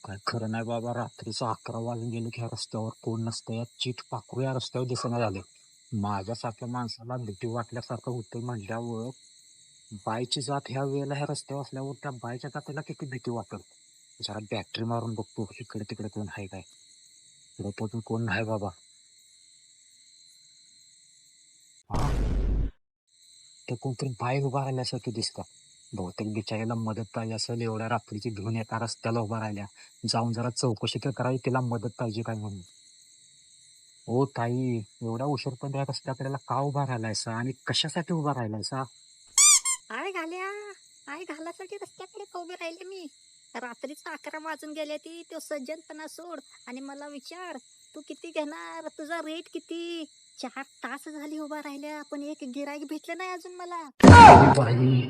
काय खरं नाही बाबा, रात्रीचं 11 वाजून गेले की ह्या रस्त्यावर कोण नसतं. या चीट पाखरू या रस्त्यावर दिसेना झाले. माझ्यासारख्या माणसाला भीती वाटल्यासारखं होतं म्हटल्यावर बाईची जात ह्या वेळेला ह्या रस्त्यावर असल्यावर त्या बाईच्या जातीला किती भीती वाटत. जरा बॅटरी मारून बघतो इकडे तिकडे कोण आहे काय. इकडे पण कोण नाही बाबा. हा, ते कोणतरी बाई उभा राहिल्यासारखं दिसतं. बहुतेक बिचारीला मदत पाहिजे असेल, एवढ्या रात्रीची घेऊन एका रस्त्याला उभा राहिल्या. जाऊन जरा चौकशी तर करावी तिला मदत पाहिजे काय म्हणून. ओ ताई, एवढा उशीर पण त्या रस्त्याकडेला का उभा राहिलायसा आणि कशासाठी उभा राहिलायसा? आय घाल्या आय घालासाठी रस्त्याकडे उभे राहिले मी. रात्रीच 11 वाजून गेले ती तो सज्जनपणा सोड आणि मला विचार, तू किती घेणार, तुझा रेट किती? 4 तास झाली उभा राहिल्या पण एक गिराईक भेटलं नाही अजून मला. अरे बाई,